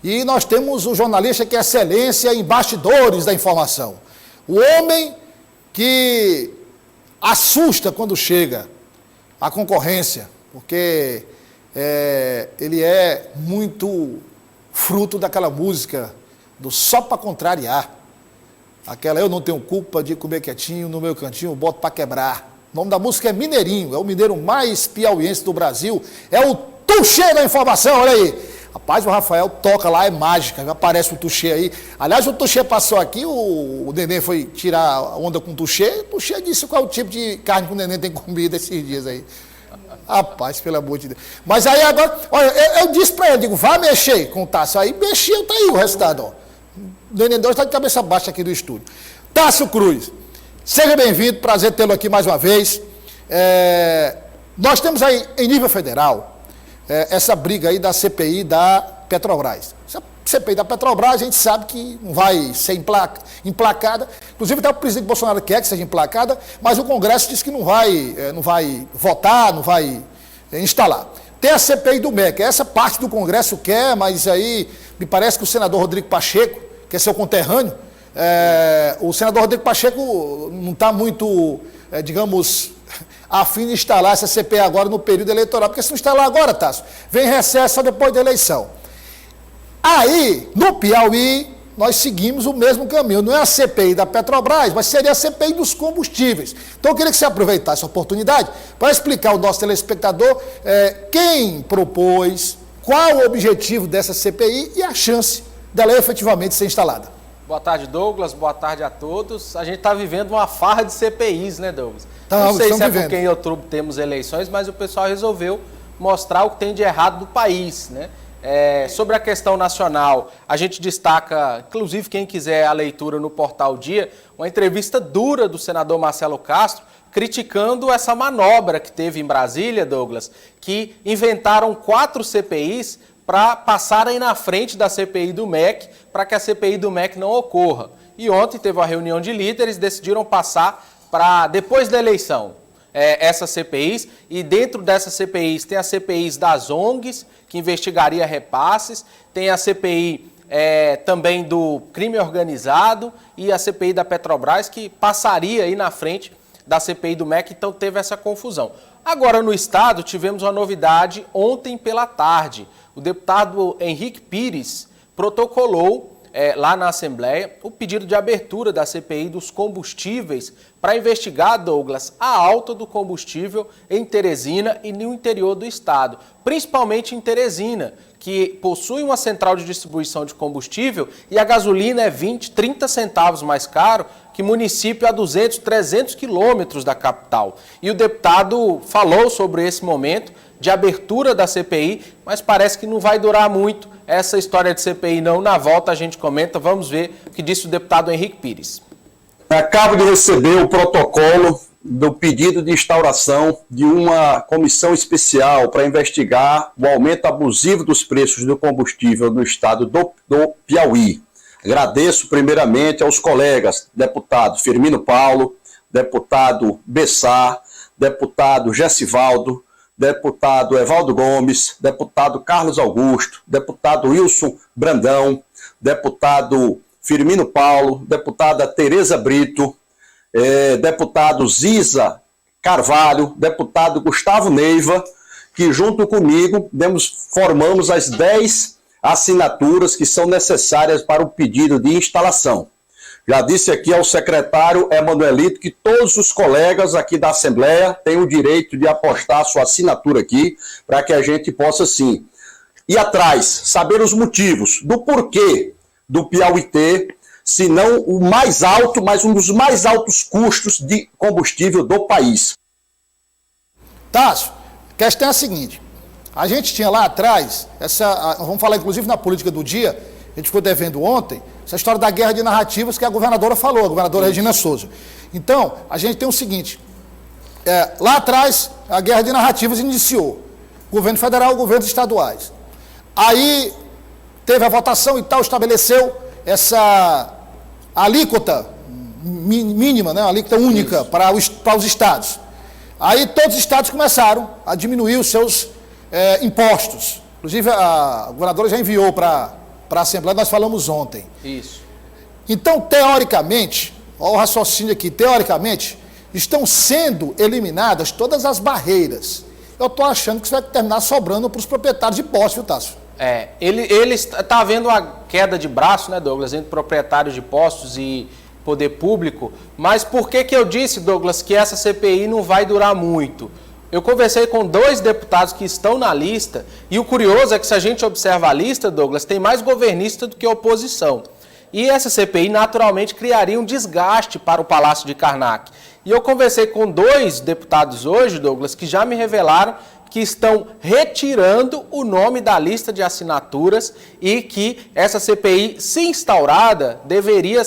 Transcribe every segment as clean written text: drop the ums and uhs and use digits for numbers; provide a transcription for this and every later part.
E nós temos o jornalista que é excelência em bastidores da informação. O homem que assusta quando chega a concorrência, porque ele é muito fruto daquela música do Só Pra Contrariar. Aquela eu não tenho culpa de comer quietinho, no meu cantinho boto pra quebrar. O nome da música é Mineirinho, é o mineiro mais piauiense do Brasil, é o Tuxê da informação, olha aí. Rapaz, o Rafael toca lá, é mágica, aparece o Tuxê aí. Aliás, o Tuxê passou aqui, o Neném foi tirar a onda com o Tuxê disse qual é o tipo de carne que o Neném tem comido esses dias aí. Rapaz, pelo amor de Deus. Mas aí agora, olha, eu disse pra ele, digo, vá mexer com o Tássio. Aí mexeu, tá aí o resultado, ó. O Neném 2 está de cabeça baixa aqui do estúdio. Tássio Cruz, seja bem-vindo, prazer tê-lo aqui mais uma vez. Nós temos aí, em nível federal, essa briga aí da CPI da Petrobras. Essa CPI da Petrobras, a gente sabe que não vai ser emplacada. Inclusive, até o presidente Bolsonaro quer que seja emplacada, mas o Congresso diz que não vai votar, não vai instalar. Tem a CPI do MEC. Essa parte do Congresso quer, mas aí me parece que o senador Rodrigo Pacheco, que é seu conterrâneo, o senador Rodrigo Pacheco não está muito, digamos, a fim de instalar essa CPI agora no período eleitoral, porque se não instalar agora, Tássio, vem recesso só depois da eleição. Aí, no Piauí, nós seguimos o mesmo caminho, não é a CPI da Petrobras, mas seria a CPI dos combustíveis. Então eu queria que você aproveitasse a oportunidade para explicar ao nosso telespectador quem propôs, qual o objetivo dessa CPI e a chance dela efetivamente ser instalada. Boa tarde, Douglas. Boa tarde a todos. A gente está vivendo uma farra de CPIs, né, Douglas? Não sei se é porque em outubro temos eleições, mas o pessoal resolveu mostrar o que tem de errado do país, né? Sobre a questão nacional, a gente destaca, inclusive quem quiser a leitura no Portal Dia, uma entrevista dura do senador Marcelo Castro, criticando essa manobra que teve em Brasília, Douglas, que inventaram 4 CPIs para passarem na frente da CPI do MEC, para que a CPI do MEC não ocorra. E ontem teve uma reunião de líderes, decidiram passar para depois da eleição essas CPIs, e dentro dessas CPIs tem as CPIs das ONGs, que investigaria repasses, tem a CPI também do crime organizado e a CPI da Petrobras, que passaria aí na frente da CPI do MEC, então teve essa confusão. Agora, no Estado, tivemos uma novidade ontem pela tarde. O deputado Henrique Pires protocolou lá na Assembleia o pedido de abertura da CPI dos combustíveis para investigar, Douglas, a alta do combustível em Teresina e no interior do estado, principalmente em Teresina, que possui uma central de distribuição de combustível e a gasolina é 20, 30 centavos mais caro que município a 200, 300 quilômetros da capital. E o deputado falou sobre esse momento de abertura da CPI, mas parece que não vai durar muito essa história de CPI não. Na volta a gente comenta, vamos ver o que disse o deputado Henrique Pires. Acabo de receber o protocolo do pedido de instauração de uma comissão especial para investigar o aumento abusivo dos preços do combustível no estado do Piauí. Agradeço primeiramente aos colegas, deputado Firmino Paulo, deputado Bessar, deputado Gessivaldo, deputado Evaldo Gomes, deputado Carlos Augusto, deputado Wilson Brandão, deputado Firmino Paulo, deputada Tereza Brito, deputado Ziza Carvalho, deputado Gustavo Neiva, que junto comigo formamos as 10 assinaturas que são necessárias para o pedido de instalação. Já disse aqui ao secretário Emanuelito que todos os colegas aqui da Assembleia têm o direito de apostar a sua assinatura aqui, para que a gente possa, sim, ir atrás, saber os motivos do porquê do Piauí ter, se não o mais alto, mas um dos mais altos custos de combustível do país. Tássio, a questão é a seguinte, a gente tinha lá atrás, vamos falar inclusive na política do dia, a gente ficou devendo ontem, essa história da guerra de narrativas que a governadora falou, a governadora Regina Souza. Então, a gente tem o seguinte, lá atrás, a guerra de narrativas iniciou, governo federal, governos estaduais. Aí, teve a votação e tal, estabeleceu essa alíquota mínima, né, alíquota única para os estados. Aí, todos os estados começaram a diminuir os seus impostos. Inclusive, a governadora já enviou para para a Assembleia, nós falamos ontem. Isso. Então, teoricamente, olha o raciocínio aqui, teoricamente, estão sendo eliminadas todas as barreiras. Eu estou achando que isso vai terminar sobrando para os proprietários de postos, viu, Tássio? Ele está havendo uma queda de braço, né, Douglas, entre proprietários de postos e poder público, mas por que eu disse, Douglas, que essa CPI não vai durar muito? Eu conversei com 2 deputados que estão na lista, e o curioso é que se a gente observa a lista, Douglas, tem mais governista do que oposição. E essa CPI naturalmente criaria um desgaste para o Palácio de Karnak. E eu conversei com 2 deputados hoje, Douglas, que já me revelaram que estão retirando o nome da lista de assinaturas e que essa CPI, se instaurada, deverá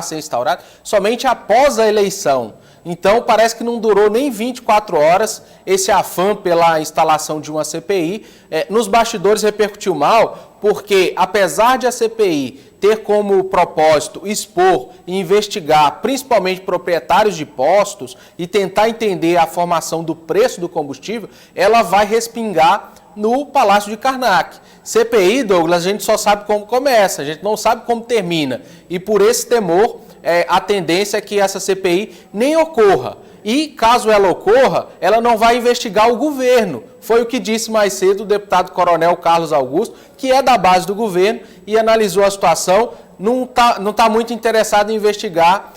ser instaurada somente após a eleição. Então, parece que não durou nem 24 horas esse afã pela instalação de uma CPI. Nos bastidores repercutiu mal, porque apesar de a CPI ter como propósito expor e investigar principalmente proprietários de postos e tentar entender a formação do preço do combustível, ela vai respingar no Palácio de Karnak. CPI, Douglas, a gente só sabe como começa, a gente não sabe como termina. E por esse temor, a tendência é que essa CPI nem ocorra. E, caso ela ocorra, ela não vai investigar o governo. Foi o que disse mais cedo o deputado coronel Carlos Augusto, que é da base do governo e analisou a situação, não tá muito interessado em investigar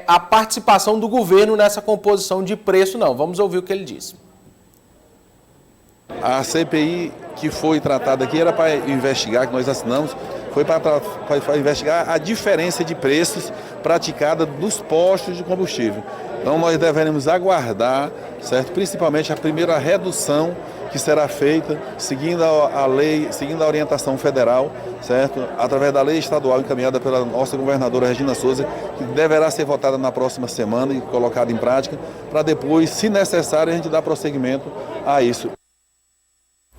a participação do governo nessa composição de preço, não. Vamos ouvir o que ele disse. A CPI que foi tratada aqui era para investigar, que nós assinamos, foi para investigar a diferença de preços praticada dos postos de combustível. Então nós deveremos aguardar, certo? Principalmente a primeira redução que será feita seguindo a lei, seguindo a orientação federal, certo? Através da lei estadual encaminhada pela nossa governadora Regina Souza, que deverá ser votada na próxima semana e colocada em prática, para depois, se necessário, a gente dar prosseguimento a isso.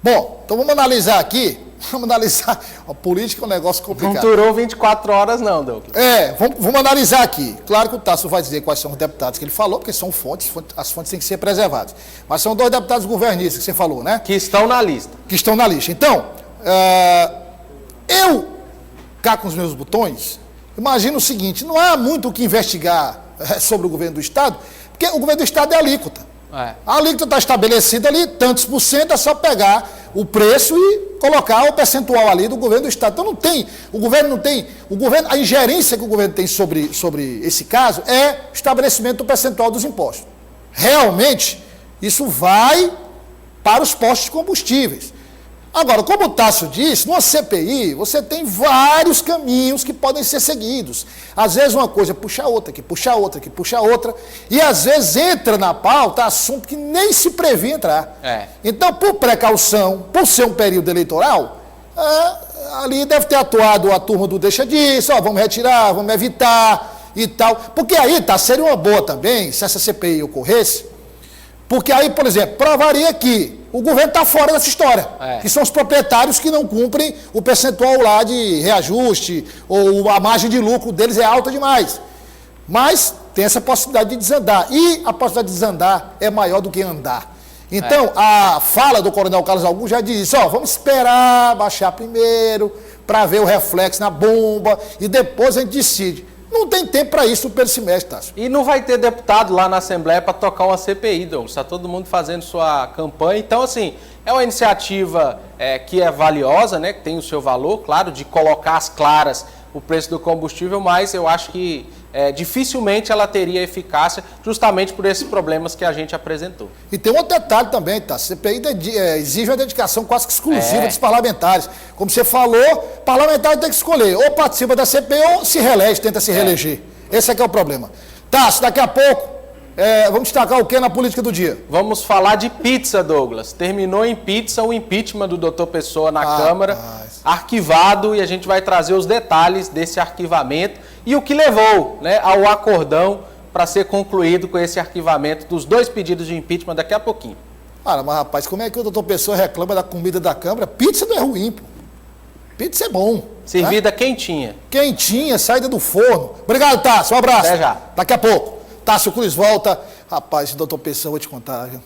Bom, então vamos analisar aqui. Vamos analisar. A política é um negócio complicado. Não durou 24 horas, não, Douglas. Vamos analisar aqui. Claro que o Tássio vai dizer quais são os deputados que ele falou, porque são fontes, as fontes têm que ser preservadas. Mas são 2 deputados governistas que você falou, né? Que estão na lista. Que estão na lista. Então, eu, cá com os meus botões, imagino o seguinte: não há muito o que investigar sobre o governo do Estado, porque o governo do Estado é alíquota. A alíquota está estabelecida ali, tantos por cento, é só pegar o preço e colocar o percentual ali do governo do Estado. Então a ingerência que o governo tem sobre esse caso é o estabelecimento do percentual dos impostos. Realmente, isso vai para os postos de combustíveis. Agora, como o Tássio disse, numa CPI, você tem vários caminhos que podem ser seguidos. Às vezes uma coisa puxa a outra, que puxa a outra, que puxa a outra, e às vezes entra na pauta assunto que nem se previa entrar. Então, por precaução, por ser um período eleitoral, ali deve ter atuado a turma do deixa disso, vamos retirar, vamos evitar e tal. Porque aí, seria uma boa também, se essa CPI ocorresse, porque aí, por exemplo, provaria que o governo está fora dessa história, que são os proprietários que não cumprem o percentual lá de reajuste, ou a margem de lucro deles é alta demais. Mas tem essa possibilidade de desandar, e a possibilidade de desandar é maior do que andar. Então, a fala do coronel Carlos Augusto já diz, vamos esperar baixar primeiro, para ver o reflexo na bomba, e depois a gente decide. Não tem tempo para isso no primeiro semestre, Tássio. E não vai ter deputado lá na Assembleia para tocar uma CPI, Douglas. Está todo mundo fazendo sua campanha. Então, assim, é uma iniciativa que é valiosa, né? Que tem o seu valor, claro, de colocar às claras o preço do combustível, mas eu acho que dificilmente ela teria eficácia justamente por esses problemas que a gente apresentou. E tem um outro detalhe também, tá? A CPI exige uma dedicação quase que exclusiva dos parlamentares. Como você falou, parlamentar tem que escolher, ou participa da CPI ou se reelege, tenta se reeleger. Esse é que é o problema. Tássio, daqui a pouco, vamos destacar o que na política do dia? Vamos falar de pizza, Douglas. Terminou em pizza o impeachment do Dr. Pessoa na Câmara, arquivado, e a gente vai trazer os detalhes desse arquivamento e o que levou, né, ao acordão para ser concluído com esse arquivamento dos 2 pedidos de impeachment daqui a pouquinho. Mas rapaz, como é que o doutor Pessoa reclama da comida da Câmara? Pizza não é ruim, pô. Pizza é bom. Servida quentinha. Quentinha, saída do forno. Obrigado, Tássio. Um abraço. Até já. Daqui a pouco. Tássio Cruz volta. Rapaz, esse doutor Pessoa, vou te contar, viu?